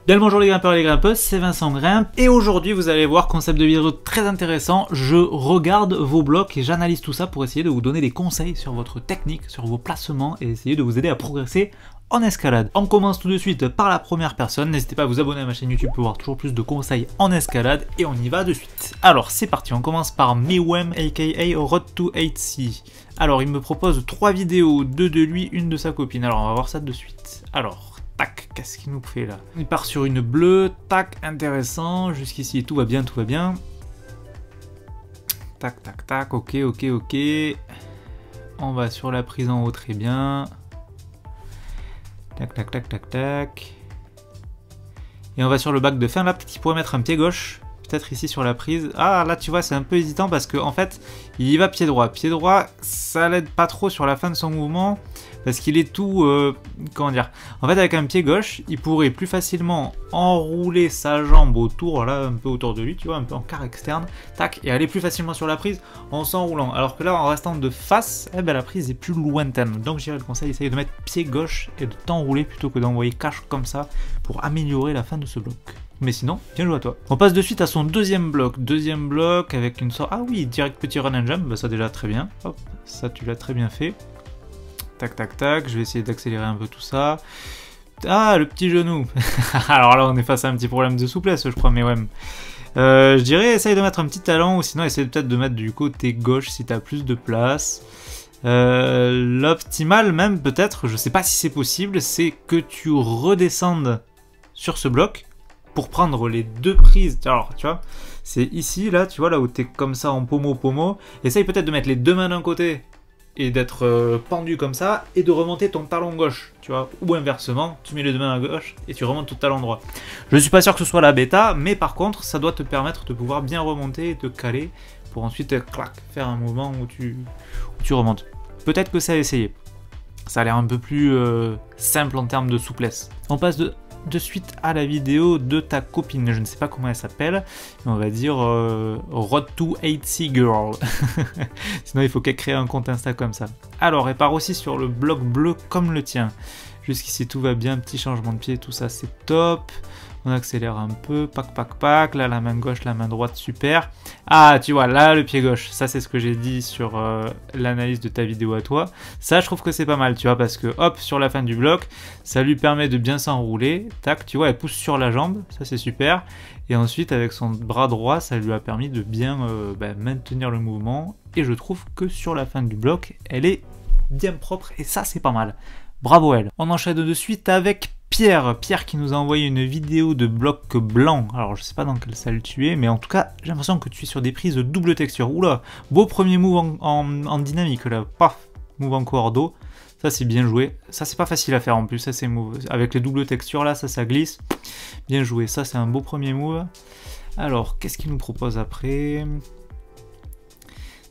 Bien le bonjour les grimpeurs et les grimpeuses, c'est Vincent Grimpe et aujourd'hui vous allez voir concept de vidéo très intéressant. Je regarde vos blocs et j'analyse tout ça pour essayer de vous donner des conseils sur votre technique, sur vos placements et essayer de vous aider à progresser en escalade. On commence tout de suite par la première personne, n'hésitez pas à vous abonner à ma chaîne YouTube pour voir toujours plus de conseils en escalade et on y va de suite. Alors c'est parti, on commence par Miwem aka Road to 8C. Alors il me propose 3 vidéos, 2 de lui, une de sa copine, alors on va voir ça de suite. Alors, tac, qu'est-ce qu'il nous fait là? Il part sur une bleue, tac, intéressant, jusqu'ici tout va bien, tout va bien. Tac, tac, tac, ok, ok, ok. On va sur la prise en haut, très bien. Tac, tac, tac, tac, tac. Et on va sur le bac de fin, là, peut-être qu'il pourrait mettre un pied gauche. Peut-être ici sur la prise. Ah, là, tu vois, c'est un peu hésitant parce qu'en fait, il y va pied droit. Pied droit, ça l'aide pas trop sur la fin de son mouvement parce qu'il est tout... comment dire? En fait, avec un pied gauche, il pourrait plus facilement enrouler sa jambe autour, là, un peu autour de lui, tu vois, un peu en quart externe, tac, et aller plus facilement sur la prise en s'enroulant. Alors que là, en restant de face, eh ben, la prise est plus lointaine. Donc, j'irais le conseil, essayer de mettre pied gauche et de t'enrouler plutôt que d'envoyer cache comme ça pour améliorer la fin de ce bloc. Mais sinon, bien joué à toi. On passe de suite à son deuxième bloc. Deuxième bloc avec une sorte... Ah oui, direct petit run and jump, bah ça déjà très bien. Hop, ça tu l'as très bien fait. Tac, tac, tac, je vais essayer d'accélérer un peu tout ça. Ah, le petit genou. Alors là, on est face à un petit problème de souplesse, je crois, mais ouais. Je dirais, essaye de mettre un petit talon, ou sinon essaye peut-être de mettre du côté gauche si tu as plus de place. L'optimal même, peut-être, je sais pas si c'est possible, c'est que tu redescendes sur ce bloc pour prendre les deux prises. Alors, tu vois, c'est ici, là, tu vois, là où tu es comme ça en pommeau. Essaye peut-être de mettre les deux mains d'un côté et d'être pendu comme ça et de remonter ton talon gauche, tu vois, ou inversement, tu mets les deux mains à gauche et tu remontes ton talon droit. Je suis pas sûr que ce soit la bêta, mais par contre, ça doit te permettre de pouvoir bien remonter et te caler pour ensuite, clac, faire un mouvement où tu remontes. Peut-être que ça a essayé. Ça a l'air un peu plus simple en termes de souplesse. On passe de suite à la vidéo de ta copine, je ne sais pas comment elle s'appelle, on va dire Road to 8C Girl. Sinon il faut qu'elle crée un compte Insta comme ça. Alors elle part aussi sur le bloc bleu comme le tien. Jusqu'ici tout va bien, petit changement de pied, tout ça c'est top. On accélère un peu, pac pac pac, là la main gauche, la main droite, super. Ah tu vois, là le pied gauche, ça c'est ce que j'ai dit sur l'analyse de ta vidéo à toi. Ça je trouve que c'est pas mal, tu vois, parce que hop, sur la fin du bloc, ça lui permet de bien s'enrouler. Tac, tu vois, elle pousse sur la jambe, ça c'est super. Et ensuite avec son bras droit, ça lui a permis de bien maintenir le mouvement. Et je trouve que sur la fin du bloc, elle est bien propre et ça c'est pas mal. Bravo elle. On enchaîne de suite avec Pierre qui nous a envoyé une vidéo de bloc blanc. Alors je sais pas dans quelle salle tu es, mais en tout cas j'ai l'impression que tu es sur des prises de double texture. Oula, beau premier move en dynamique là, paf, move en cordeau. Ça c'est bien joué, ça c'est pas facile à faire en plus, ça c'est move. Avec les doubles textures là, ça glisse. Bien joué, ça c'est un beau premier move. Alors qu'est-ce qu'il nous propose après?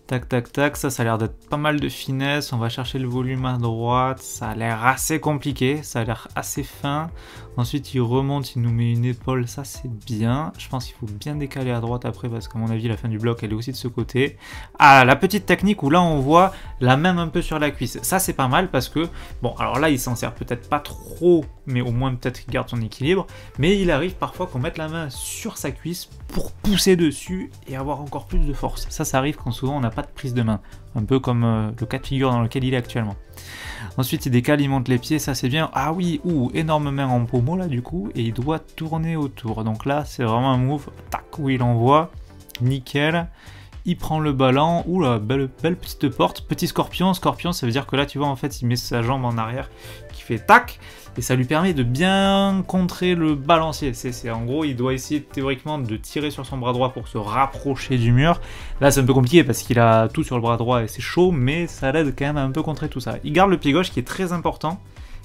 Tac, tac, tac, ça a l'air d'être pas mal de finesse, on va chercher le volume à droite, ça a l'air assez compliqué, ça a l'air assez fin. Ensuite il remonte, il nous met une épaule, ça c'est bien. Je pense qu'il faut bien décaler à droite après parce qu'à mon avis la fin du bloc elle est aussi de ce côté. Ah, la petite technique où là on voit la main un peu sur la cuisse, ça c'est pas mal parce que, bon alors là il s'en sert peut-être pas trop, mais au moins peut-être qu'il garde son équilibre. Mais il arrive parfois qu'on mette la main sur sa cuisse pour pousser dessus et avoir encore plus de force. Ça arrive quand souvent on n'a pas de prise de main, un peu comme le cas de figure dans lequel il est actuellement. Ensuite il décale, il monte les pieds, ça c'est bien. Ah oui, énorme main en pommeau là du coup, et il doit tourner autour. Donc là c'est vraiment un move, tac, où il envoie, nickel. Il prend le ballon, oula, belle petite porte, petit scorpion, ça veut dire que là tu vois en fait il met sa jambe en arrière qui fait tac, et ça lui permet de bien contrer le balancier. En gros il doit essayer théoriquement de tirer sur son bras droit pour se rapprocher du mur. Là c'est un peu compliqué parce qu'il a tout sur le bras droit et c'est chaud, mais ça l'aide quand même à un peu contrer tout ça. Il garde le pied gauche qui est très important.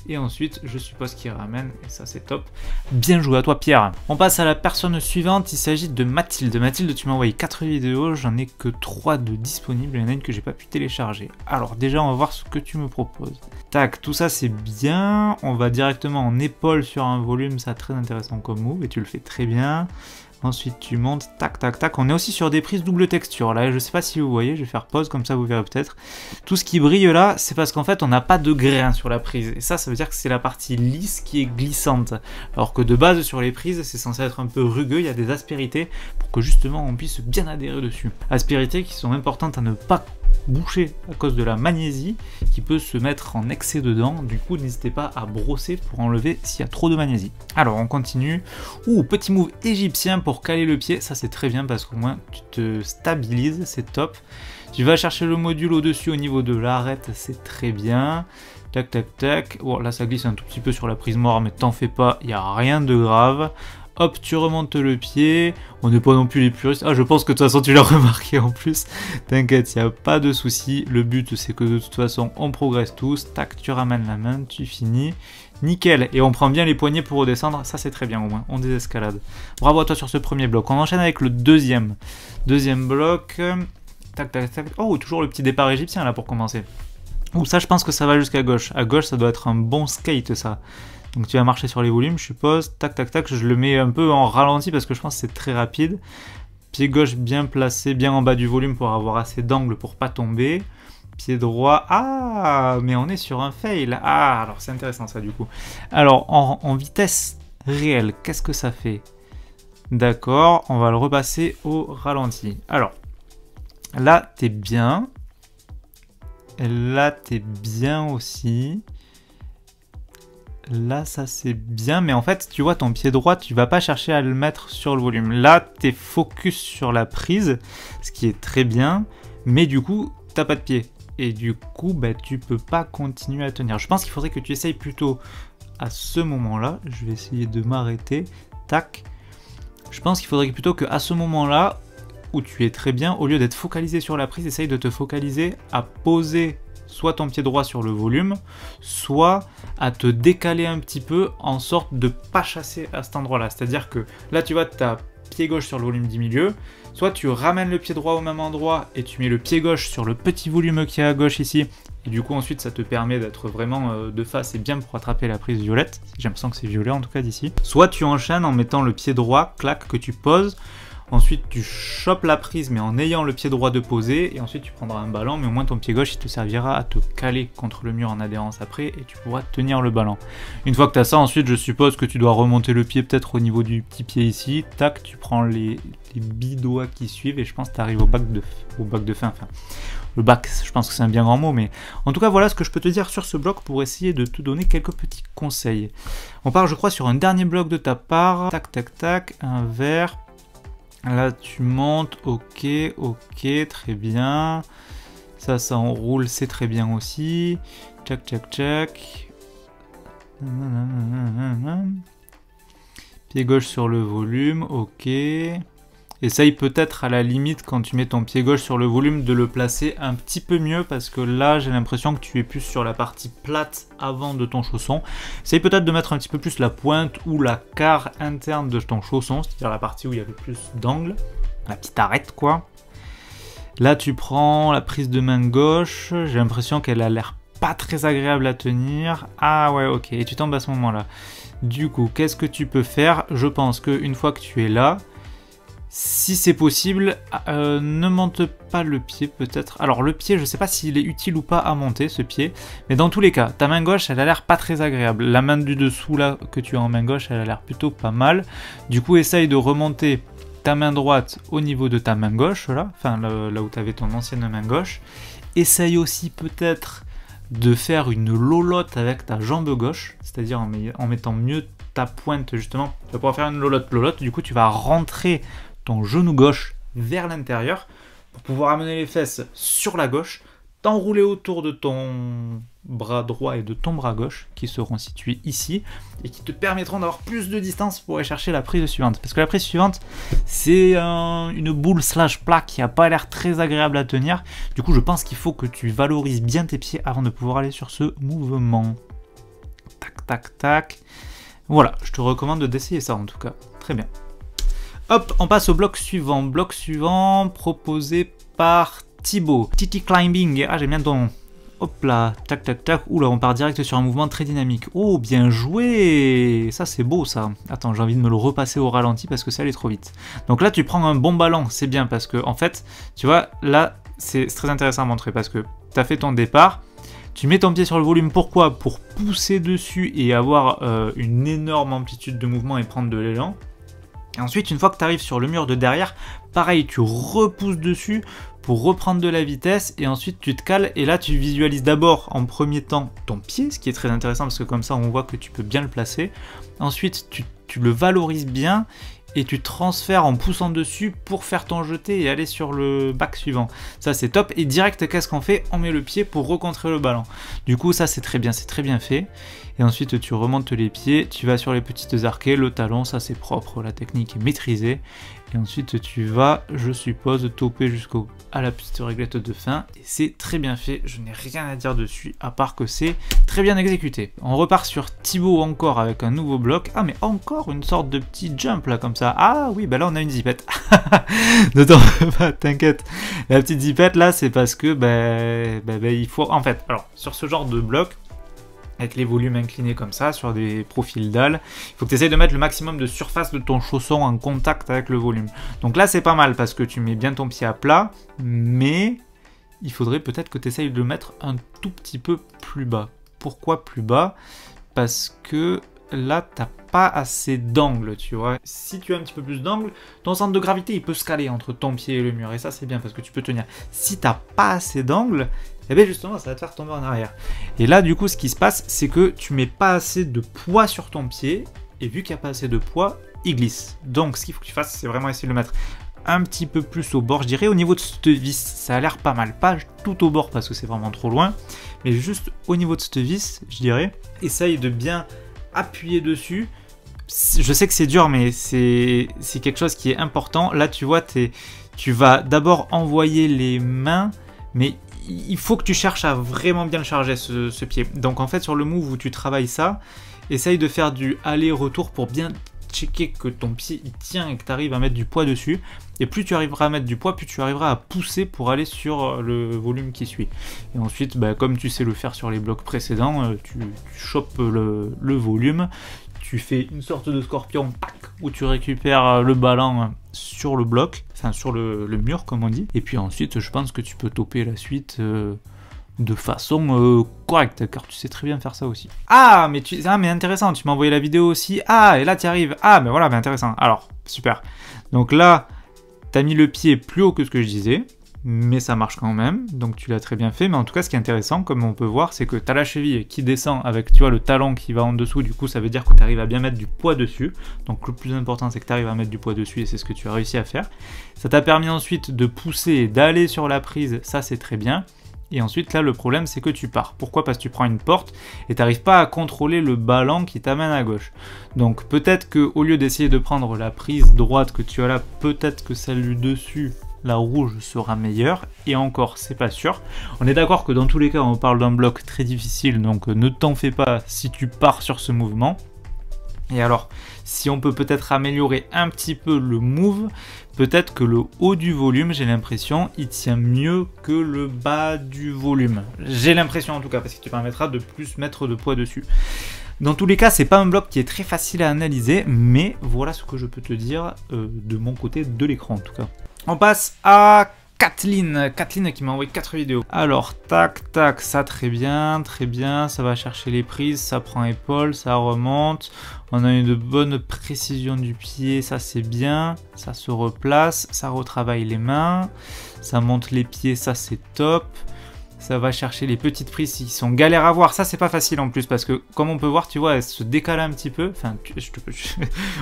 Et ensuite, je suppose qu'il ramène, et ça c'est top. Bien joué à toi Pierre. On passe à la personne suivante, il s'agit de Mathilde. Mathilde, tu m'as envoyé 4 vidéos, j'en ai que 3 de disponibles, il y en a une que j'ai pas pu télécharger. Alors déjà, on va voir ce que tu me proposes. Tac, tout ça c'est bien. On va directement en épaule sur un volume, ça très intéressant comme move et tu le fais très bien. Ensuite tu montes, tac tac tac. On est aussi sur des prises double texture. Là je sais pas si vous voyez, je vais faire pause comme ça vous verrez peut-être. Tout ce qui brille là, c'est parce qu'en fait on n'a pas de grain sur la prise. Et ça veut dire que c'est la partie lisse qui est glissante. Alors que de base sur les prises, c'est censé être un peu rugueux, il y a des aspérités pour que justement on puisse bien adhérer dessus. Aspérités qui sont importantes à ne pas boucher à cause de la magnésie qui peut se mettre en excès dedans. Du coup n'hésitez pas à brosser pour enlever s'il y a trop de magnésie. Alors on continue. Ouh, petit move égyptien pour caler le pied, ça c'est très bien parce qu'au moins tu te stabilises, c'est top. Tu vas chercher le module au dessus au niveau de l'arête, c'est très bien. Tac tac tac. Bon là ça glisse un tout petit peu sur la prise mort mais t'en fais pas, il n'y a rien de grave. Hop, tu remontes le pied. On n'est pas non plus les puristes. Ah, je pense que de toute façon, tu l'as remarqué en plus. T'inquiète, il n'y a pas de souci. Le but, c'est que de toute façon, on progresse tous. Tac, tu ramènes la main, tu finis. Nickel. Et on prend bien les poignets pour redescendre. Ça, c'est très bien au moins. On désescalade. Bravo à toi sur ce premier bloc. On enchaîne avec le deuxième. Deuxième bloc. Tac, tac, tac. Oh, toujours le petit départ égyptien là pour commencer. Ouh, ça, je pense que ça va jusqu'à gauche. À gauche, ça doit être un bon skate, ça. Donc tu vas marcher sur les volumes, je suppose. Tac, tac, tac. Je le mets un peu en ralenti parce que je pense que c'est très rapide. Pied gauche bien placé, bien en bas du volume pour avoir assez d'angle pour pas tomber. Pied droit. Ah, mais on est sur un fail. Ah, alors c'est intéressant ça du coup. Alors, en vitesse réelle, qu'est-ce que ça fait? D'accord, on va le repasser au ralenti. Alors, là, t'es bien. Et là, t'es bien aussi. Là, ça c'est bien, mais en fait, tu vois, ton pied droit, tu vas pas chercher à le mettre sur le volume. Là, t'es focus sur la prise, ce qui est très bien, mais du coup, t'as pas de pied. Et du coup, bah, tu peux pas continuer à tenir. Je pense qu'il faudrait que tu essayes plutôt à ce moment-là. Je vais essayer de m'arrêter. Tac. Je pense qu'il faudrait plutôt qu'à ce moment-là, où tu es très bien, au lieu d'être focalisé sur la prise, essaye de te focaliser à poser soit ton pied droit sur le volume, soit à te décaler un petit peu en sorte de pas chasser à cet endroit-là. C'est-à-dire que là, tu vois, tu as pied gauche sur le volume du milieu, soit tu ramènes le pied droit au même endroit et tu mets le pied gauche sur le petit volume qui est à gauche ici, et du coup ensuite ça te permet d'être vraiment de face et bien pour attraper la prise violette. J'ai l'impression que c'est violet en tout cas d'ici. Soit tu enchaînes en mettant le pied droit, clac, que tu poses. Ensuite, tu chopes la prise, mais en ayant le pied droit de poser. Et ensuite, tu prendras un ballon, mais au moins ton pied gauche, il te servira à te caler contre le mur en adhérence après. Et tu pourras tenir le ballon. Une fois que tu as ça, ensuite, je suppose que tu dois remonter le pied peut-être au niveau du petit pied ici. Tac, tu prends les bidois qui suivent. Et je pense que tu arrives au bac de fin. Enfin, le bac, je pense que c'est un bien grand mot. Mais en tout cas, voilà ce que je peux te dire sur ce bloc pour essayer de te donner quelques petits conseils. On part, je crois, sur un dernier bloc de ta part. Tac, tac, tac. Un vert. Là tu montes, ok, très bien. Ça enroule, c'est très bien aussi. Tchac, tchac, tchac. Pied gauche sur le volume, ok. Essaye peut-être à la limite quand tu mets ton pied gauche sur le volume de le placer un petit peu mieux parce que là j'ai l'impression que tu es plus sur la partie plate avant de ton chausson. Essaye peut-être de mettre un petit peu plus la pointe ou la carre interne de ton chausson, c'est-à-dire la partie où il y a le plus d'angle, la petite arête quoi. Là tu prends la prise de main gauche, j'ai l'impression qu'elle a l'air pas très agréable à tenir. Ah ouais ok, et tu tombes à ce moment-là. Du coup, qu'est-ce que tu peux faire? Je pense qu'une fois que tu es là, si c'est possible, ne monte pas le pied peut-être. Alors le pied, je sais pas s'il est utile ou pas à monter ce pied, mais dans tous les cas, ta main gauche, elle a l'air pas très agréable. La main du dessous là que tu as en main gauche, elle a l'air plutôt pas mal. Du coup, essaye de remonter ta main droite au niveau de ta main gauche là, enfin là où tu avais ton ancienne main gauche. Essaye aussi peut-être de faire une lolotte avec ta jambe gauche, c'est-à-dire en mettant mieux ta pointe justement. Tu vas pouvoir faire une lolotte, du coup tu vas rentrer ton genou gauche vers l'intérieur pour pouvoir amener les fesses sur la gauche, t'enrouler autour de ton bras droit et de ton bras gauche qui seront situés ici et qui te permettront d'avoir plus de distance pour aller chercher la prise suivante. Parce que la prise suivante, c'est une boule slash plaque qui n'a pas l'air très agréable à tenir. Du coup, je pense qu'il faut que tu valorises bien tes pieds avant de pouvoir aller sur ce mouvement. Tac, tac, tac. Voilà, je te recommande d'essayer ça en tout cas. Très bien. Hop, on passe au bloc suivant. Bloc suivant proposé par Thibaut. TT Climbing. Ah, j'aime bien ton nom. Hop là, tac tac tac. Oula, on part direct sur un mouvement très dynamique. Oh, bien joué. Ça, c'est beau, ça. Attends, j'ai envie de me le repasser au ralenti parce que ça allait trop vite. Donc là, tu prends un bon ballon, c'est bien parce que, en fait, tu vois, là, c'est très intéressant à montrer parce que tu as fait ton départ. Tu mets ton pied sur le volume, pourquoi? Pour pousser dessus et avoir une énorme amplitude de mouvement et prendre de l'élan. Et ensuite, une fois que tu arrives sur le mur de derrière, pareil, tu repousses dessus pour reprendre de la vitesse et ensuite tu te cales et là tu visualises d'abord en premier temps ton pied, ce qui est très intéressant parce que comme ça on voit que tu peux bien le placer. Ensuite, tu le valorises bien et tu transfères en poussant dessus pour faire ton jeté et aller sur le bac suivant. Ça c'est top. Et direct, qu'est-ce qu'on fait? On met le pied pour recontrer le ballon. Du coup ça c'est très bien fait. Et ensuite tu remontes les pieds, tu vas sur les petites arquées, le talon, ça c'est propre, la technique est maîtrisée. Et ensuite tu vas, je suppose, toper à la petite réglette de fin. Et c'est très bien fait, je n'ai rien à dire dessus, à part que c'est très bien exécuté. On repart sur Thibaut encore avec un nouveau bloc. Ah mais encore une sorte de petit jump là comme ça. Ah oui, bah là on a une zipette. Ne t'en fais pas, t'inquiète. La petite zipette là c'est parce que il faut, en fait, alors sur ce genre de bloc, avec les volumes inclinés comme ça, sur des profils dalles, il faut que tu essayes de mettre le maximum de surface de ton chausson en contact avec le volume. Donc là c'est pas mal parce que tu mets bien ton pied à plat, mais il faudrait peut-être que tu essayes de le mettre un tout petit peu plus bas. Pourquoi plus bas? Parce que là t'as pas assez d'angle, tu vois. Si tu as un petit peu plus d'angle, ton centre de gravité il peut se caler entre ton pied et le mur, et ça c'est bien parce que tu peux tenir. Si t'as pas assez d'angle, et bien justement ça va te faire tomber en arrière. Et là du coup ce qui se passe c'est que tu mets pas assez de poids sur ton pied, et vu qu'il n'y a pas assez de poids, il glisse. Donc ce qu'il faut que tu fasses c'est vraiment essayer de le mettre un petit peu plus au bord, je dirais au niveau de cette vis, ça a l'air pas mal, pas tout au bord parce que c'est vraiment trop loin, mais juste au niveau de cette vis, je dirais, essaye de bien appuyer dessus. Je sais que c'est dur mais c'est quelque chose qui est important. Là tu vois, tu vas d'abord envoyer les mains, mais il faut que tu cherches à vraiment bien le charger ce pied. Donc en fait sur le move où tu travailles ça, essaye de faire du aller-retour pour bien checker que ton pied il tient et que tu arrives à mettre du poids dessus. Et plus tu arriveras à mettre du poids, plus tu arriveras à pousser pour aller sur le volume qui suit. Et ensuite, comme tu sais le faire sur les blocs précédents, tu chopes le volume, tu fais une sorte de scorpion, tac, où tu récupères le ballon sur le bloc, enfin sur le mur comme on dit. Et puis ensuite, je pense que tu peux toper la suite de façon correcte, car tu sais très bien faire ça aussi. Ah, mais intéressant, tu m'as envoyé la vidéo aussi. Ah, et là tu arrives. Ah, mais voilà, intéressant. Alors, super. Donc là, tu as mis le pied plus haut que ce que je disais, mais ça marche quand même, donc tu l'as très bien fait. Mais en tout cas, ce qui est intéressant, comme on peut voir, c'est que tu as la cheville qui descend avec, tu vois, le talon qui va en dessous. Du coup, ça veut dire que tu arrives à bien mettre du poids dessus. Donc le plus important, c'est que tu arrives à mettre du poids dessus, et c'est ce que tu as réussi à faire. Ça t'a permis ensuite de pousser et d'aller sur la prise, ça c'est très bien. Et ensuite, là, le problème, c'est que tu pars. Pourquoi? Parce que tu prends une porte et tu n'arrives pas à contrôler le ballon qui t'amène à gauche. Donc, peut-être qu'au lieu d'essayer de prendre la prise droite que tu as là, peut-être que celle du dessus, la rouge, sera meilleure. Et encore, c'est pas sûr. On est d'accord que dans tous les cas, on parle d'un bloc très difficile. Donc, ne t'en fais pas si tu pars sur ce mouvement. Et alors, si on peut peut-être améliorer un petit peu le move, peut-être que le haut du volume, j'ai l'impression, il tient mieux que le bas du volume. J'ai l'impression en tout cas, parce que tu permettra de plus mettre de poids dessus. Dans tous les cas, c'est pas un bloc qui est très facile à analyser, mais voilà ce que je peux te dire de mon côté de l'écran en tout cas. On passe à Kathleen qui m'a envoyé 4 vidéos. Alors, tac, tac, ça très bien, ça va chercher les prises, ça prend épaule, ça remonte. On a une bonne précision du pied, ça c'est bien. Ça se replace, ça retravaille les mains, ça monte les pieds, ça c'est top. Ça va chercher les petites prises qui sont galères à voir. Ça, c'est pas facile en plus parce que, comme on peut voir, tu vois, elle se décale un petit peu. Enfin,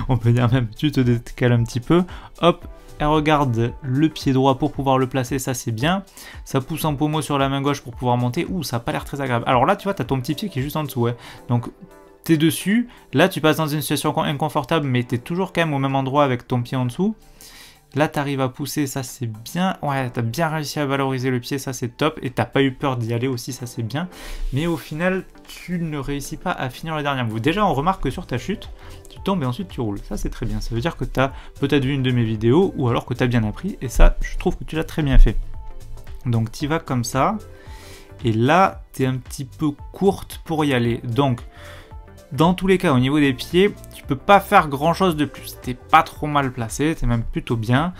on peut dire même, tu te décales un petit peu. Hop, elle regarde le pied droit pour pouvoir le placer. Ça, c'est bien. Ça pousse en pommeau sur la main gauche pour pouvoir monter. Ouh, ça a pas l'air très agréable. Alors là, tu vois, tu as ton petit pied qui est juste en dessous. Ouais. Donc, tu es dessus. Là, tu passes dans une situation inconfortable, mais tu es toujours quand même au même endroit avec ton pied en dessous. Là, tu arrives à pousser, ça c'est bien. Ouais, tu as bien réussi à valoriser le pied, ça c'est top. Et t'as pas eu peur d'y aller aussi, ça c'est bien. Mais au final, tu ne réussis pas à finir le dernier move. Déjà, on remarque que sur ta chute, tu tombes et ensuite tu roules. Ça c'est très bien. Ça veut dire que tu as peut-être vu une de mes vidéos ou alors que tu as bien appris. Et ça, je trouve que tu l'as très bien fait. Donc tu y vas comme ça. et là, tu es un petit peu courte pour y aller. Donc, dans tous les cas, au niveau des pieds, tu peux pas faire grand chose de plus. T'es pas trop mal placé, t'es même plutôt bien.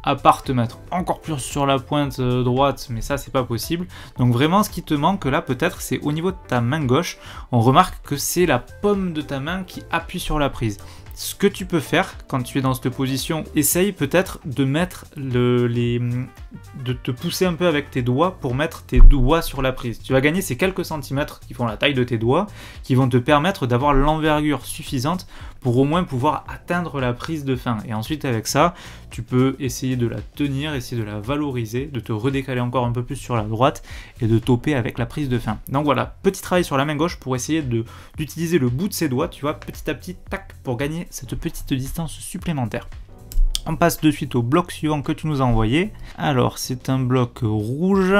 À part te mettre encore plus sur la pointe droite, mais ça c'est pas possible. Donc vraiment ce qui te manque là peut-être c'est au niveau de ta main gauche, on remarque que c'est la paume de ta main qui appuie sur la prise. Ce que tu peux faire quand tu es dans cette position, essaye peut-être de mettre de te pousser un peu avec tes doigts pour mettre tes doigts sur la prise. Tu vas gagner ces quelques centimètres qui font la taille de tes doigts, qui vont te permettre d'avoir l'envergure suffisante pour au moins pouvoir atteindre la prise de fin. Et ensuite avec ça, tu peux essayer de la tenir, essayer de la valoriser, de te redécaler encore un peu plus sur la droite et de toper avec la prise de fin. Donc voilà, petit travail sur la main gauche pour essayer d'utiliser le bout de ses doigts, tu vois, petit à petit, tac, pour gagner cette petite distance supplémentaire. On passe de suite au bloc suivant que tu nous as envoyé. Alors, c'est un bloc rouge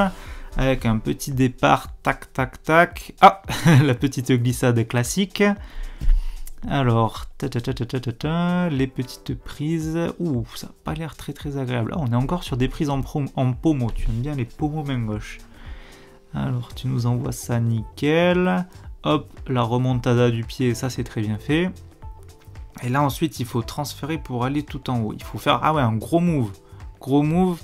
avec un petit départ, tac, tac, tac. Ah, la petite glissade classique. Alors, les petites prises. Ouh, ça n'a pas l'air très très agréable. Ah, on est encore sur des prises en pommeau. Tu aimes bien les pommeaux main gauche. Alors, tu nous envoies ça nickel. Hop, la remontada du pied, ça c'est très bien fait. Et là ensuite il faut transférer pour aller tout en haut. Il faut faire, ah ouais, un gros move. Gros move.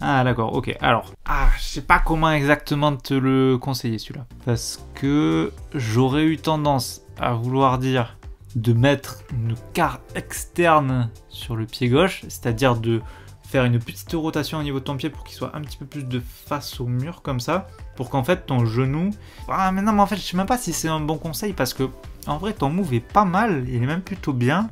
Ah d'accord, ok. Alors, je sais pas comment exactement te le conseiller celui-là. Parce que j'aurais eu tendance à vouloir dire de mettre une carre externe sur le pied gauche. C'est-à-dire de faire une petite rotation au niveau de ton pied pour qu'il soit un petit peu plus de face au mur comme ça. Pour qu'en fait ton genou... Ah mais non mais en fait je sais même pas si c'est un bon conseil parce que en vrai ton move est pas mal, il est même plutôt bien.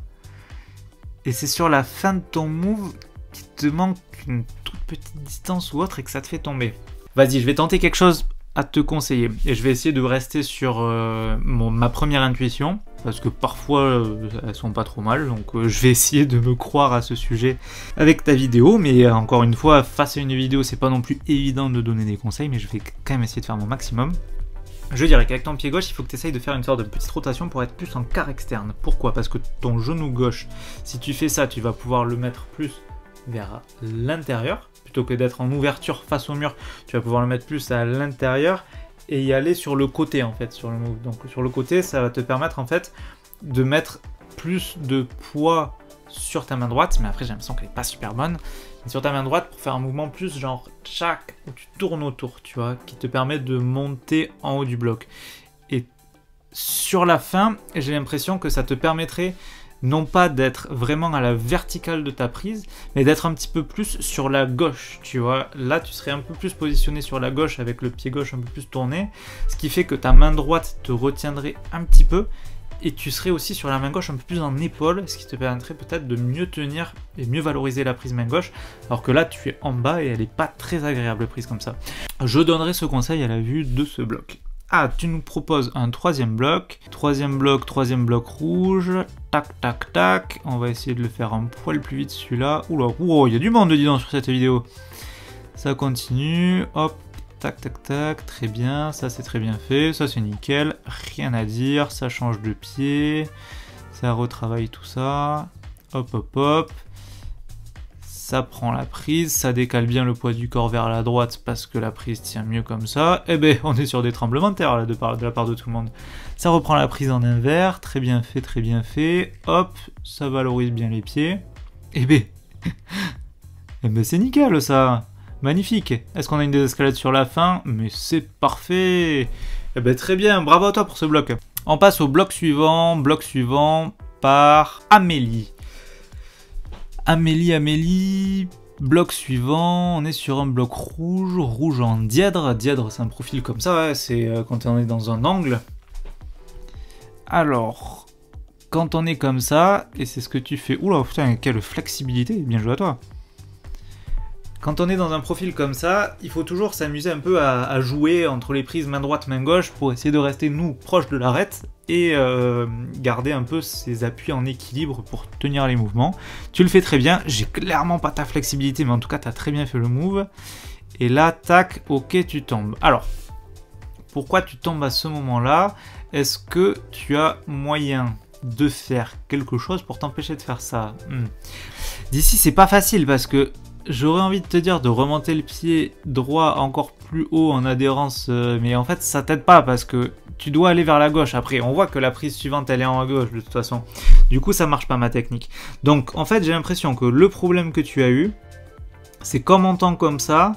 Et c'est sur la fin de ton move qu'il te manque une toute petite distance ou autre et que ça te fait tomber. Vas-y, je vais tenter quelque chose à te conseiller. Et je vais essayer de rester sur ma première intuition. Parce que parfois elles sont pas trop mal. Donc je vais essayer de me croire à ce sujet avec ta vidéo. Mais encore une fois, face à une vidéo, c'est pas non plus évident de donner des conseils. Mais je vais quand même essayer de faire mon maximum. Je dirais qu'avec ton pied gauche, il faut que tu essayes de faire une sorte de petite rotation pour être plus en quart externe. Pourquoi? Parce que ton genou gauche, si tu fais ça, tu vas pouvoir le mettre plus vers l'intérieur. Plutôt que d'être en ouverture face au mur, tu vas pouvoir le mettre plus à l'intérieur et y aller sur le côté en fait, sur le move. Donc sur le côté, ça va te permettre en fait de mettre plus de poids sur ta main droite. Mais après, j'ai l'impression qu'elle n'est pas super bonne. Sur ta main droite pour faire un mouvement plus genre tchac, où tu tournes autour, tu vois, qui te permet de monter en haut du bloc. Et sur la fin, j'ai l'impression que ça te permettrait non pas d'être vraiment à la verticale de ta prise, mais d'être un petit peu plus sur la gauche, tu vois. Là, tu serais un peu plus positionné sur la gauche avec le pied gauche un peu plus tourné, ce qui fait que ta main droite te retiendrait un petit peu, et tu serais aussi sur la main gauche un peu plus en épaule, ce qui te permettrait peut-être de mieux tenir et mieux valoriser la prise main gauche, alors que là tu es en bas et elle n'est pas très agréable prise comme ça. Je donnerai ce conseil à la vue de ce bloc. Ah, tu nous proposes un troisième bloc rouge, tac tac tac, on va essayer de le faire un poil plus vite celui-là. Oula, wow, il y a du monde dedans sur cette vidéo. Ça continue, hop. Tac, tac, tac, très bien, ça c'est très bien fait, ça c'est nickel, rien à dire, ça change de pied, ça retravaille tout ça, hop, hop, hop, ça prend la prise, ça décale bien le poids du corps vers la droite parce que la prise tient mieux comme ça, et ben on est sur des tremblements de terre là de la part de tout le monde. Ça reprend la prise en inverse, très bien fait, hop, ça valorise bien les pieds, et ben c'est nickel ça. Magnifique. Est-ce qu'on a une désescalade sur la fin? Mais c'est parfait. Eh ben très bien, bravo à toi pour ce bloc. On passe au bloc suivant par Amélie. Amélie, bloc suivant, on est sur un bloc rouge en dièdre. Dièdre, c'est un profil comme ça, ouais, c'est quand on est dans un angle. Alors, quand on est comme ça, et c'est ce que tu fais... Oula, putain, quelle flexibilité, bien joué à toi. Quand on est dans un profil comme ça, il faut toujours s'amuser un peu à jouer entre les prises main droite, main gauche pour essayer de rester, nous, proche de l'arête et garder un peu ses appuis en équilibre pour tenir les mouvements. Tu le fais très bien, j'ai clairement pas ta flexibilité, mais en tout cas, tu as très bien fait le move. Et là, tac, ok, tu tombes. Alors, pourquoi tu tombes à ce moment-là? Est-ce que tu as moyen de faire quelque chose pour t'empêcher de faire ça? D'ici, c'est pas facile parce que j'aurais envie de te dire de remonter le pied droit encore plus haut en adhérence, mais en fait ça t'aide pas parce que tu dois aller vers la gauche. Après, on voit que la prise suivante elle est en gauche de toute façon. Du coup, ça marche pas ma technique. Donc en fait, j'ai l'impression que le problème que tu as eu, c'est qu'en montant comme ça,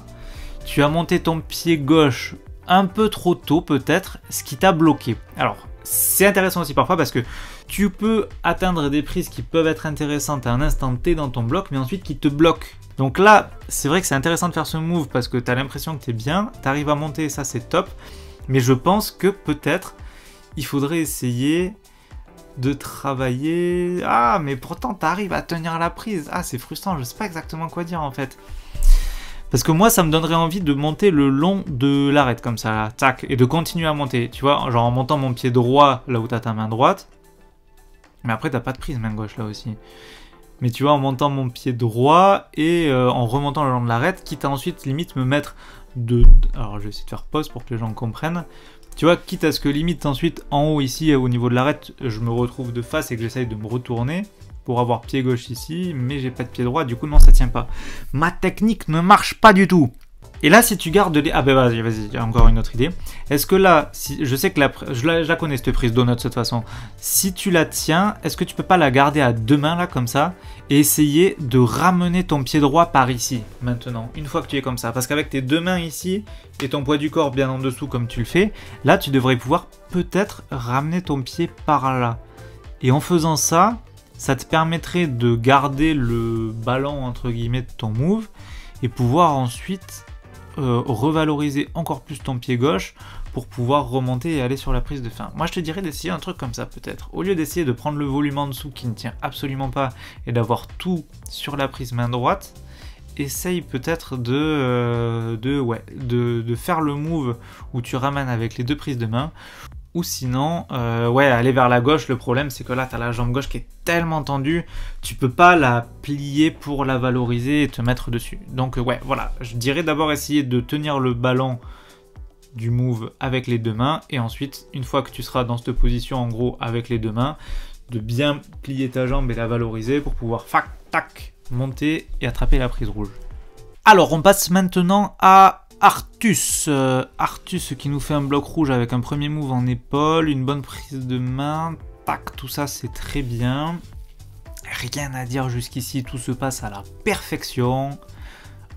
tu as monté ton pied gauche un peu trop tôt peut-être, ce qui t'a bloqué. Alors, c'est intéressant aussi parfois parce que tu peux atteindre des prises qui peuvent être intéressantes à un instant T dans ton bloc, mais ensuite qui te bloquent. Donc là, c'est vrai que c'est intéressant de faire ce move parce que tu as l'impression que tu es bien, tu arrives à monter, ça c'est top, mais je pense que peut-être il faudrait essayer de travailler... Ah, mais pourtant tu arrives à tenir la prise. Ah, c'est frustrant, je sais pas exactement quoi dire en fait. Parce que moi, ça me donnerait envie de monter le long de l'arête comme ça, là, tac, et de continuer à monter. Tu vois, genre en montant mon pied droit là où tu as ta main droite. Mais après, t'as pas de prise main gauche là aussi. Mais tu vois, en montant mon pied droit et en remontant le long de l'arête, quitte à ensuite limite me mettre de... Alors, je vais essayer de faire pause pour que les gens comprennent. Tu vois, quitte à ce que limite ensuite en haut ici, au niveau de l'arête, je me retrouve de face et que j'essaye de me retourner pour avoir pied gauche ici, mais j'ai pas de pied droit, du coup non, ça tient pas. Ma technique ne marche pas du tout. Et là, si tu gardes les... Ah ben vas-y, il y a encore une autre idée. Est-ce que là, si... je sais que je la connais cette prise donut de toute façon. Si tu la tiens, est-ce que tu peux pas la garder à deux mains là, comme ça, et essayer de ramener ton pied droit par ici, maintenant, une fois que tu es comme ça. Parce qu'avec tes deux mains ici, et ton poids du corps bien en dessous comme tu le fais, là, tu devrais pouvoir peut-être ramener ton pied par là. Et en faisant ça, ça te permettrait de garder le ballon entre guillemets de ton move et pouvoir ensuite revaloriser encore plus ton pied gauche pour pouvoir remonter et aller sur la prise de fin. Moi je te dirais d'essayer un truc comme ça peut-être. Au lieu d'essayer de prendre le volume en dessous qui ne tient absolument pas et d'avoir tout sur la prise main droite, essaye peut-être de faire le move où tu ramènes avec les deux prises de main. Ou sinon, aller vers la gauche. Le problème, c'est que là, tu as la jambe gauche qui est tellement tendue, tu peux pas la plier pour la valoriser et te mettre dessus. Donc, voilà. Je dirais d'abord essayer de tenir le ballon du move avec les deux mains. Et ensuite, une fois que tu seras dans cette position, en gros, avec les deux mains, de bien plier ta jambe et la valoriser pour pouvoir, tac, monter et attraper la prise rouge. Alors, on passe maintenant à Artus. Artus qui nous fait un bloc rouge avec un premier move en épaule, une bonne prise de main, tac, tout ça c'est très bien. Rien à dire jusqu'ici, tout se passe à la perfection.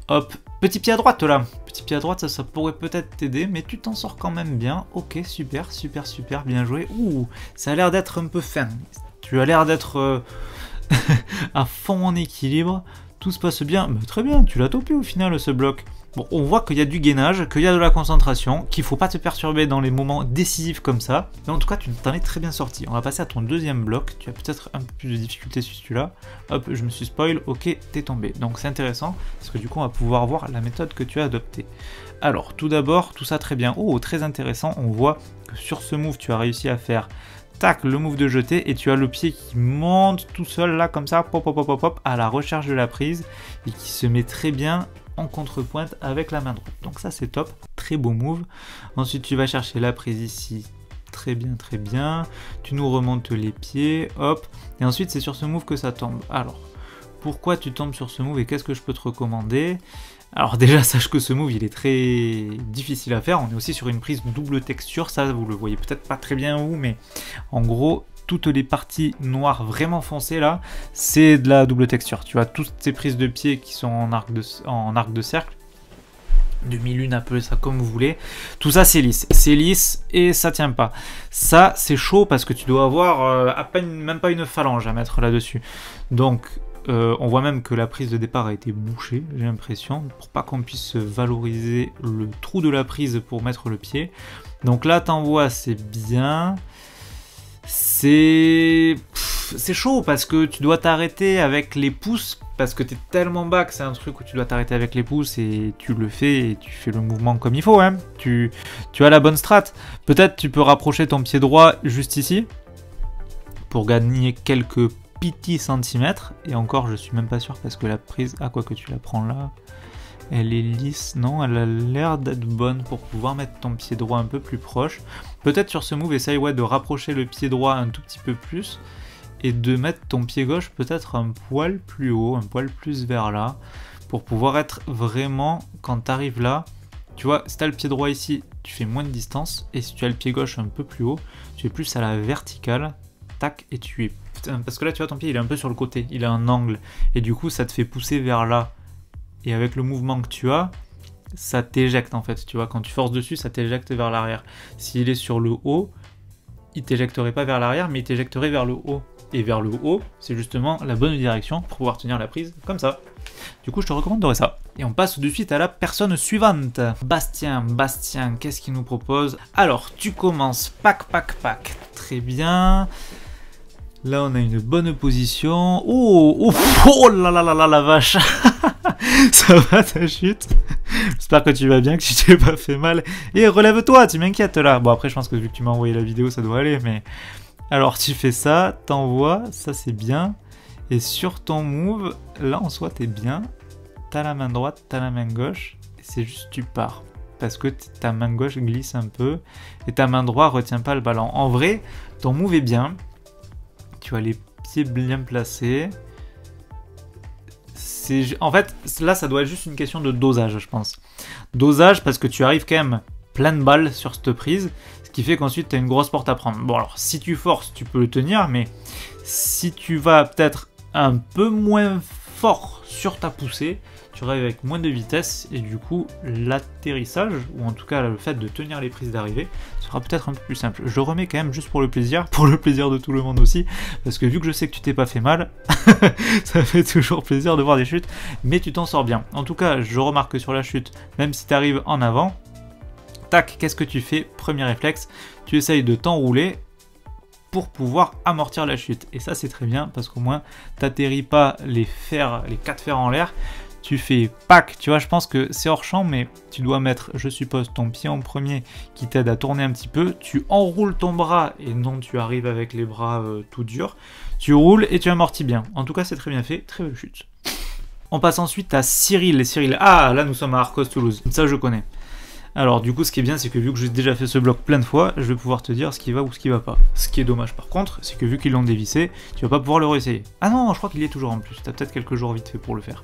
Hop, petit pied à droite là. Petit pied à droite, ça pourrait peut-être t'aider, mais tu t'en sors quand même bien. Ok, super, bien joué. Ouh, ça a l'air d'être un peu fin. Tu as l'air d'être à fond en équilibre. Tout se passe bien. Mais très bien, tu l'as topé au final ce bloc. Bon, on voit qu'il y a du gainage, qu'il y a de la concentration, qu'il ne faut pas te perturber dans les moments décisifs comme ça. Mais en tout cas, tu t'en es très bien sorti. On va passer à ton deuxième bloc. Tu as peut-être un peu plus de difficulté sur celui-là. Hop, je me suis spoil. Ok, t'es tombé. Donc c'est intéressant parce que du coup, on va pouvoir voir la méthode que tu as adoptée. Alors, tout d'abord, tout ça très bien. Oh, très intéressant. On voit que sur ce move, tu as réussi à faire tac, le move de jeter et tu as le pied qui monte tout seul là comme ça, pop, à la recherche de la prise et qui se met très bien en contrepointe avec la main droite. Donc ça c'est top, très beau move. Ensuite tu vas chercher la prise ici, très bien. Tu nous remontes les pieds, hop. Et ensuite c'est sur ce move que ça tombe. Alors, pourquoi tu tombes sur ce move et qu'est-ce que je peux te recommander ? Alors déjà, sache que ce move, il est très difficile à faire. On est aussi sur une prise double texture. Ça, vous le voyez peut-être pas très bien où, mais en gros, toutes les parties noires vraiment foncées là, c'est de la double texture. Tu vois, toutes ces prises de pied qui sont en arc de cercle, demi-lune, appelez ça comme vous voulez. Tout ça, c'est lisse et ça tient pas. Ça, c'est chaud parce que tu dois avoir à peine, même pas une phalange à mettre là-dessus. Donc, on voit même que la prise de départ a été bouchée, j'ai l'impression, pour pas qu'on puisse valoriser le trou de la prise pour mettre le pied. Donc là, t'envoies, c'est bien. C'est chaud parce que tu dois t'arrêter avec les pouces, parce que tu es tellement bas que c'est un truc où tu dois t'arrêter avec les pouces et tu le fais et tu fais le mouvement comme il faut. Hein. Tu as la bonne strat. Peut-être tu peux rapprocher ton pied droit juste ici pour gagner quelques petits centimètres. Et encore, je suis même pas sûr parce que la prise, quoi que tu la prends là, elle est lisse. Non, elle a l'air d'être bonne pour pouvoir mettre ton pied droit un peu plus proche. Peut-être sur ce move, essaye de rapprocher le pied droit un tout petit peu plus et de mettre ton pied gauche peut-être un poil plus haut, un poil plus vers là, pour pouvoir être vraiment, quand tu arrives là, tu vois, si tu as le pied droit ici, tu fais moins de distance, et si tu as le pied gauche un peu plus haut, tu es plus à la verticale, tac, et tu es... Parce que là, tu vois, ton pied, il est un peu sur le côté, il a un angle, et du coup, ça te fait pousser vers là. Et avec le mouvement que tu as, ça t'éjecte en fait, tu vois, quand tu forces dessus, ça t'éjecte vers l'arrière. S'il est sur le haut, il t'éjecterait pas vers l'arrière, mais il t'éjecterait vers le haut. Et vers le haut, c'est justement la bonne direction pour pouvoir tenir la prise comme ça. Du coup, je te recommanderais ça. Et on passe de suite à la personne suivante. Bastien, qu'est-ce qu'il nous propose? Alors, tu commences, pack. Très bien. Là, on a une bonne position. Oh là là, la vache. Ça va ta chute? J'espère que tu vas bien, que tu t'es pas fait mal. Et relève-toi, tu m'inquiètes là. Bon, après, je pense que vu que tu m'as envoyé la vidéo, ça doit aller, mais... Alors, tu fais ça, t'envoies, ça c'est bien. Et sur ton move, là en soi, t'es bien. T'as la main droite, t'as la main gauche. Et c'est juste, tu pars. Parce que ta main gauche glisse un peu. Et ta main droite retient pas le ballon. En vrai, ton move est bien. Tu as les pieds bien placés. En fait, là, ça doit être juste une question de dosage, je pense. Dosage parce que tu arrives quand même plein de balles sur cette prise. Ce qui fait qu'ensuite, tu as une grosse porte à prendre. Bon, alors, si tu forces, tu peux le tenir. Mais si tu vas peut-être un peu moins fort sur ta poussée, tu arrives avec moins de vitesse. Et du coup, l'atterrissage, ou en tout cas le fait de tenir les prises d'arrivée, sera peut-être un peu plus simple. Je remets quand même juste pour le plaisir de tout le monde aussi. Parce que vu que je sais que tu t'es pas fait mal, ça fait toujours plaisir de voir des chutes. Mais tu t'en sors bien. En tout cas, je remarque que sur la chute, même si tu arrives en avant, tac, qu'est-ce que tu fais? Premier réflexe, tu essayes de t'enrouler pour pouvoir amortir la chute. Et ça, c'est très bien parce qu'au moins, t'atterris pas les 4 fers en l'air. Tu fais pack, tu vois, je pense que c'est hors champ, mais tu dois mettre, je suppose, ton pied en premier qui t'aide à tourner un petit peu. Tu enroules ton bras et non, tu arrives avec les bras tout durs. Tu roules et tu amortis bien. En tout cas, c'est très bien fait, très belle chute. On passe ensuite à Cyril. Ah, là, nous sommes à Arcos Toulouse. Ça, je connais. Alors du coup, ce qui est bien, c'est que vu que j'ai déjà fait ce bloc plein de fois, je vais pouvoir te dire ce qui va ou ce qui va pas. Ce qui est dommage par contre, c'est que vu qu'ils l'ont dévissé, tu vas pas pouvoir le réessayer. Ah non, je crois qu'il y est toujours en plus, t'as peut-être quelques jours vite fait pour le faire.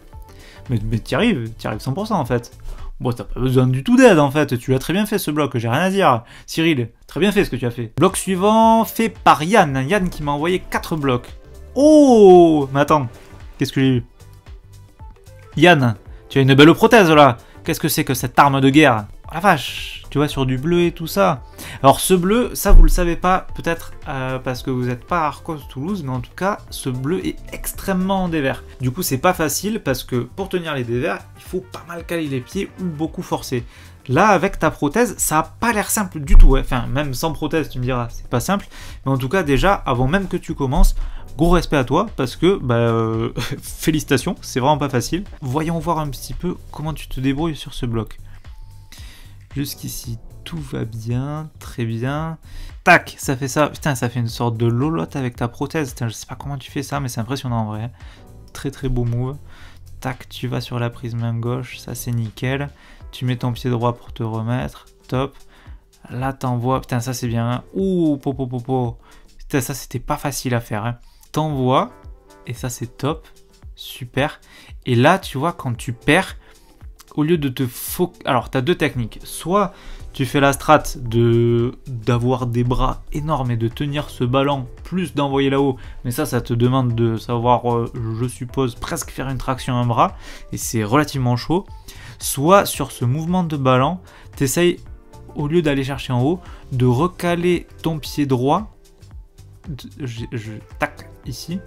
Mais t'y arrives 100% en fait. Bon, t'as pas besoin du tout d'aide en fait, tu l'as très bien fait ce bloc, j'ai rien à dire. Cyril, très bien fait ce que tu as fait. Bloc suivant, fait par Yann. Yann qui m'a envoyé 4 blocs. Oh, mais attends, qu'est-ce que j'ai eu? Yann, tu as une belle prothèse là. Qu'est-ce que c'est que cette arme de guerre? Oh la vache, tu vois, sur du bleu et tout ça. Alors ce bleu, ça vous le savez pas, peut-être parce que vous n'êtes pas à Arcos Toulouse, mais en tout cas, ce bleu est extrêmement dévers. Du coup, c'est pas facile parce que pour tenir les dévers, il faut pas mal caler les pieds ou beaucoup forcer. Là, avec ta prothèse, ça a pas l'air simple du tout. Ouais. Enfin, même sans prothèse, tu me diras, c'est pas simple. Mais en tout cas, déjà, avant même que tu commences, gros respect à toi parce que, félicitations, c'est vraiment pas facile. Voyons voir un petit peu comment tu te débrouilles sur ce bloc. Jusqu'ici, tout va bien, très bien. Tac, ça fait ça. Putain, ça fait une sorte de lolotte avec ta prothèse. Putain, je sais pas comment tu fais ça, mais c'est impressionnant en vrai. Très très beau move. Tac, tu vas sur la prise main gauche, ça c'est nickel. Tu mets ton pied droit pour te remettre, top. Là, t'envoies. Putain, ça c'est bien. Ouh, popo. Putain, ça c'était pas facile à faire. Hein. T'envoies, et ça c'est top, super. Et là, tu vois, quand tu perds, au lieu de te focaliser... Alors, tu as deux techniques. Soit tu fais la strat d'avoir des bras énormes et de tenir ce ballon, plus d'envoyer là-haut. Mais ça te demande de savoir, je suppose, presque faire une traction un bras. Et c'est relativement chaud. Soit sur ce mouvement de ballon, tu essayes, au lieu d'aller chercher en haut, de recaler ton pied droit. Tac, ici.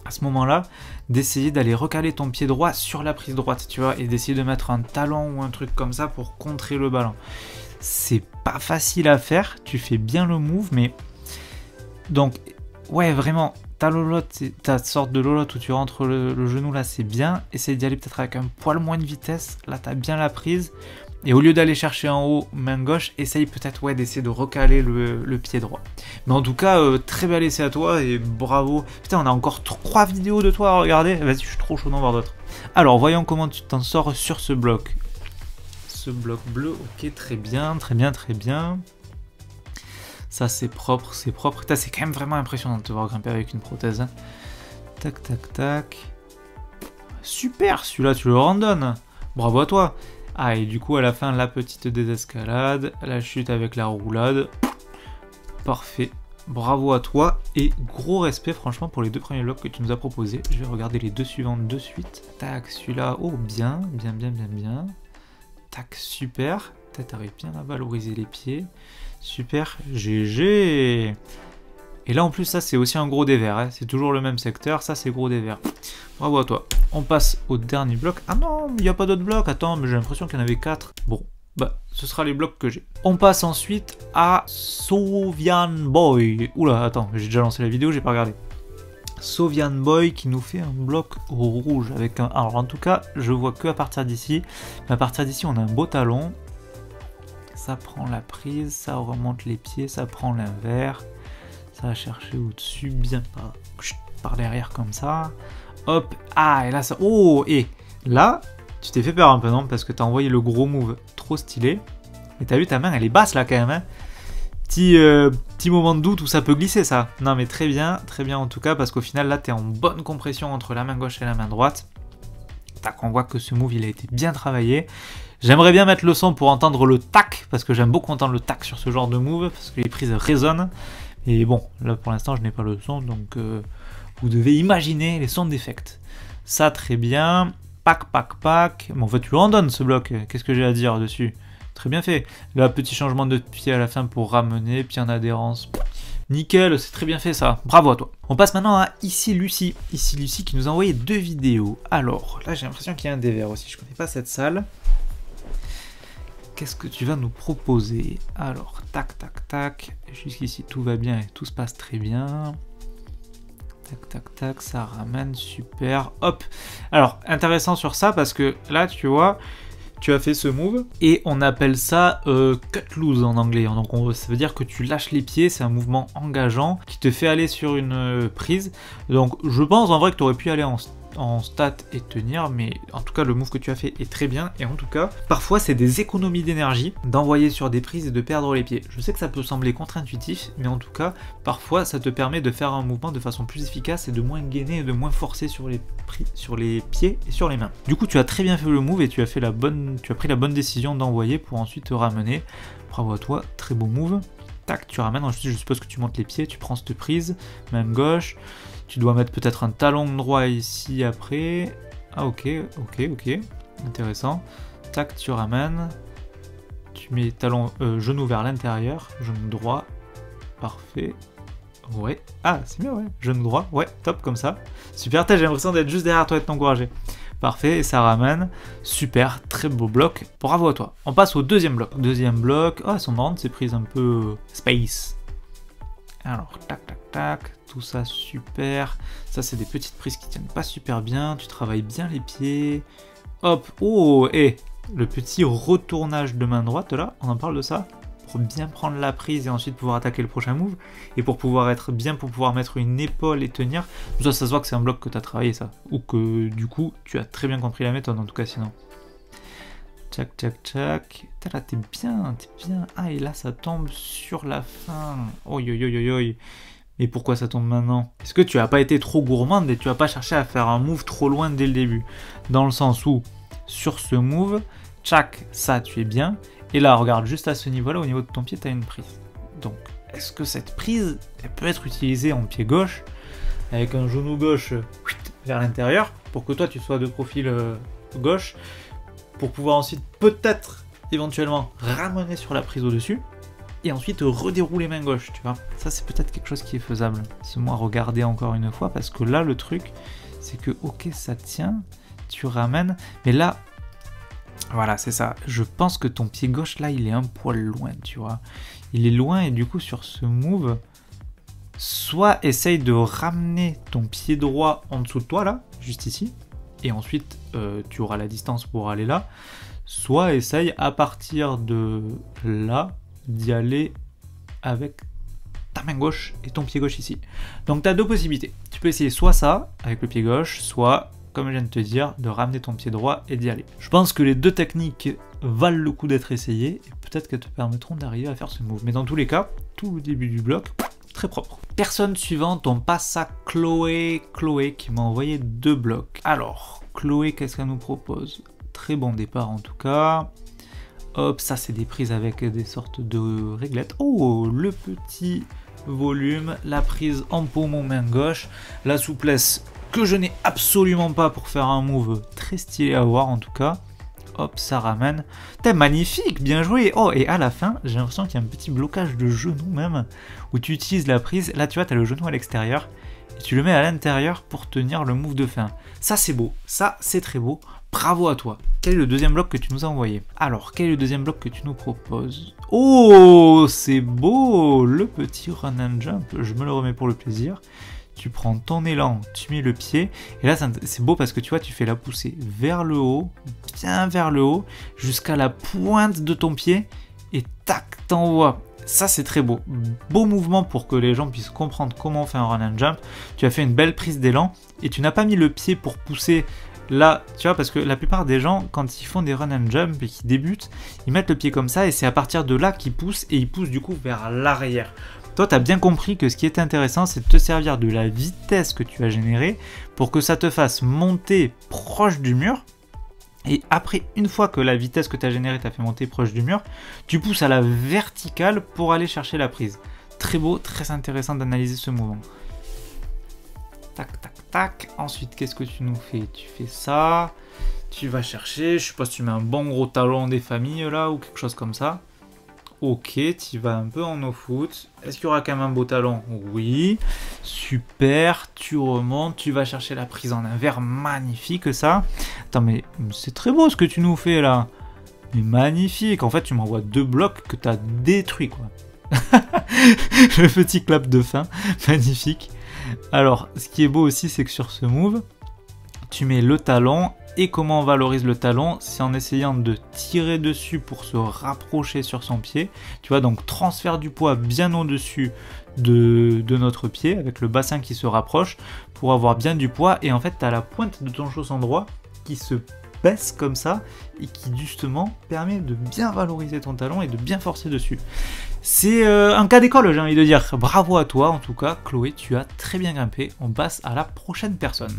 À ce moment-là, d'essayer d'aller recaler ton pied droit sur la prise droite, tu vois, et d'essayer de mettre un talon ou un truc comme ça pour contrer le ballon. C'est pas facile à faire, tu fais bien le move, mais... Donc, ouais, vraiment, ta sorte de lolotte où tu rentres le genou là, c'est bien. Essaye d'y aller peut-être avec un poil moins de vitesse, là t'as bien la prise. Et au lieu d'aller chercher en haut, main gauche, essaye peut-être d'essayer de recaler le pied droit. Mais en tout cas, très bel essai à toi et bravo. Putain, on a encore 3 vidéos de toi à regarder. Vas-y, je suis trop chaud d'en voir d'autres. Alors, voyons comment tu t'en sors sur ce bloc. Ce bloc bleu, ok, très bien. Ça, c'est propre. Putain, c'est quand même vraiment impressionnant de te voir grimper avec une prothèse. Hein. Tac. super, celui-là tu le randonnes. Bravo à toi. Ah, et du coup, à la fin, la petite désescalade, la chute avec la roulade. Parfait. Bravo à toi. Et gros respect, franchement, pour les 2 premiers blocs que tu nous as proposés. Je vais regarder les 2 suivants de suite. Tac, celui-là. Oh, bien, bien, bien, bien, bien. Tac, super. T'arrives bien à valoriser les pieds. Super. GG. Et là, en plus, ça, c'est aussi un gros dévers. Hein. C'est toujours le même secteur. Ça, c'est gros dévers. Bravo à toi. On passe au dernier bloc. Ah non, il n'y a pas d'autres blocs. Attends, mais j'ai l'impression qu'il y en avait 4. Bon, bah, ce sera les blocs que j'ai. On passe ensuite à Sovian Boy. Oula, attends, j'ai déjà lancé la vidéo, j'ai pas regardé. Sovian Boy qui nous fait un bloc rouge avec un... Alors, en tout cas, je vois que à partir d'ici. Mais à partir d'ici, on a un beau talon. Ça prend la prise, ça remonte les pieds, ça prend l'invers. Ça va chercher au-dessus, bien par derrière comme ça. Hop, ah, et là ça... Oh, et là, tu t'es fait peur un peu, non? Parce que t'as envoyé le gros move trop stylé. Et t'as vu, ta main, elle est basse là quand même, hein. Petit moment de doute où ça peut glisser ça. Non mais très bien en tout cas, parce qu'au final là, t'es en bonne compression entre la main gauche et la main droite. Tac, on voit que ce move, il a été bien travaillé. J'aimerais bien mettre le son pour entendre le tac, parce que j'aime beaucoup entendre le tac sur ce genre de move, parce que les prises résonnent. Et bon, là pour l'instant je n'ai pas le son, donc vous devez imaginer les sons d'effect. Ça très bien, pack. Bon en fait tu le randonnes ce bloc, qu'est-ce que j'ai à dire dessus? Très bien fait. Là petit changement de pied à la fin pour ramener, pied en adhérence. Nickel, c'est très bien fait ça, bravo à toi. On passe maintenant à Ici Lucie qui nous a envoyé 2 vidéos. Alors là j'ai l'impression qu'il y a un dévers aussi, je connais pas cette salle. Qu'est-ce que tu vas nous proposer? Alors, tac. Jusqu'ici, tout va bien et tout se passe très bien. Tac, ça ramène, super. Hop. Alors, intéressant sur ça parce que là, tu vois, tu as fait ce move et on appelle ça cut loose en anglais. Donc, ça veut dire que tu lâches les pieds. C'est un mouvement engageant qui te fait aller sur une prise. Donc, je pense en vrai que tu aurais pu aller en stat et tenir, mais en tout cas le move que tu as fait est très bien, et en tout cas parfois c'est des économies d'énergie d'envoyer sur des prises et de perdre les pieds. Je sais que ça peut sembler contre-intuitif, mais en tout cas parfois ça te permet de faire un mouvement de façon plus efficace et de moins gainer et de moins forcer sur les pieds et sur les mains. Du coup tu as très bien fait le move et tu as pris la bonne décision d'envoyer pour ensuite te ramener. Bravo à toi, très beau move. Tac, tu ramènes, ensuite je suppose que tu montes les pieds, tu prends cette prise, main gauche. Tu dois mettre peut-être un talon droit ici après. Ah ok. Intéressant. Tac, tu ramènes. Tu mets talon, genou vers l'intérieur. Genou droit. Parfait. Ouais. Ah, c'est mieux, ouais. Genou droit. Ouais, top, comme ça. Super, j'ai l'impression d'être juste derrière toi et de t'encourager. Parfait, et ça ramène. Super, très beau bloc. Bravo à toi. On passe au deuxième bloc. Deuxième bloc. Oh, elles sont marrantes, ces prises un peu space. Alors, tac. Tout ça super. Ça c'est des petites prises qui tiennent pas super bien. Tu travailles bien les pieds. Hop. Oh, et le petit retournage de main droite là, on en parle de ça, pour bien prendre la prise et ensuite pouvoir attaquer le prochain move, et pour pouvoir être bien, pour pouvoir mettre une épaule et tenir. Ça se voit que c'est un bloc que tu as travaillé ça, ou que du coup tu as très bien compris la méthode en tout cas sinon. Tchac. Là t'es bien. Ah, et là ça tombe sur la fin. Oi. Et pourquoi ça tombe maintenant? Est-ce que tu n'as pas été trop gourmande et tu n'as pas cherché à faire un move trop loin dès le début? Dans le sens où, sur ce move, tchac, ça tu es bien. Et là, regarde, juste à ce niveau-là, au niveau de ton pied, tu as une prise. Donc, est-ce que cette prise, elle peut être utilisée en pied gauche, avec un genou gauche vers l'intérieur, pour que toi tu sois de profil gauche, pour pouvoir ensuite peut-être, éventuellement, ramener sur la prise au-dessus, et ensuite redérouler main gauche, tu vois. Ça c'est peut-être quelque chose qui est faisable. C'est moi regarder encore une fois, parce que là le truc c'est que ok ça tient, tu ramènes, mais là voilà c'est ça, je pense que ton pied gauche là il est un poil loin, tu vois. Il est loin et du coup sur ce move, soit essaye de ramener ton pied droit en dessous de toi là, juste ici, et ensuite tu auras la distance pour aller là, soit essaye à partir de là d'y aller avec ta main gauche et ton pied gauche ici. Donc tu as 2 possibilités. Tu peux essayer soit ça avec le pied gauche, soit, comme je viens de te dire, de ramener ton pied droit et d'y aller. Je pense que les 2 techniques valent le coup d'être essayées et peut-être qu'elles te permettront d'arriver à faire ce move. Mais dans tous les cas, tout le début du bloc, très propre. Personne suivante, on passe à Chloé. Chloé qui m'a envoyé 2 blocs. Alors, Chloé, qu'est-ce qu'elle nous propose? Très bon départ en tout cas. Hop, ça c'est des prises avec des sortes de réglettes. Oh, le petit volume, la prise en paume main gauche, la souplesse que je n'ai absolument pas pour faire un move très stylé à voir en tout cas. Hop, ça ramène. T'es magnifique, bien joué. Oh, et à la fin, j'ai l'impression qu'il y a un petit blocage de genou même, où tu utilises la prise. Là, tu vois, t'as le genou à l'extérieur, et tu le mets à l'intérieur pour tenir le move de fin. Ça, c'est beau. Ça, c'est très beau. Bravo à toi. Quel est le deuxième bloc que tu nous as envoyé? Alors, quel est le deuxième bloc que tu nous proposes? Oh, c'est beau. Le petit run and jump. Je me le remets pour le plaisir. Tu prends ton élan, tu mets le pied, et là c'est beau parce que tu vois, tu fais la poussée vers le haut, bien vers le haut, jusqu'à la pointe de ton pied, et tac, t'envoies. Ça c'est très beau. Beau mouvement pour que les gens puissent comprendre comment on fait un run and jump. Tu as fait une belle prise d'élan, et tu n'as pas mis le pied pour pousser là, tu vois, parce que la plupart des gens, quand ils font des run and jump et qu'ils débutent, ils mettent le pied comme ça, et c'est à partir de là qu'ils poussent, et ils poussent du coup vers l'arrière. Toi, tu as bien compris que ce qui est intéressant, c'est de te servir de la vitesse que tu as générée pour que ça te fasse monter proche du mur. Et après, une fois que la vitesse que tu as générée t'a fait monter proche du mur, tu pousses à la verticale pour aller chercher la prise. Très beau, très intéressant d'analyser ce mouvement. Tac, tac, tac. Ensuite, qu'est-ce que tu nous fais? Tu fais ça. Tu vas chercher. Je sais pas si tu mets un bon gros talon des familles là ou quelque chose comme ça. Ok, tu vas un peu en no-foot. Est-ce qu'il y aura quand même un beau talon? Oui. Super, tu remontes, tu vas chercher la prise en inverse. Magnifique ça. Attends, mais c'est très beau ce que tu nous fais là. Mais magnifique. En fait, tu m'envoies 2 blocs que tu as détruits quoi. Le petit clap de fin. Magnifique. Alors, ce qui est beau aussi, c'est que sur ce move, tu mets le talon. Et comment on valorise le talon? C'est en essayant de tirer dessus pour se rapprocher sur son pied. Tu vois, donc transfert du poids bien au-dessus de notre pied, avec le bassin qui se rapproche, pour avoir bien du poids. Et en fait, tu as la pointe de ton chausson droit qui se baisse comme ça, et qui justement permet de bien valoriser ton talon et de bien forcer dessus. C'est un cas d'école, j'ai envie de dire. Bravo à toi, en tout cas, Chloé, tu as très bien grimpé. On passe à la prochaine personne.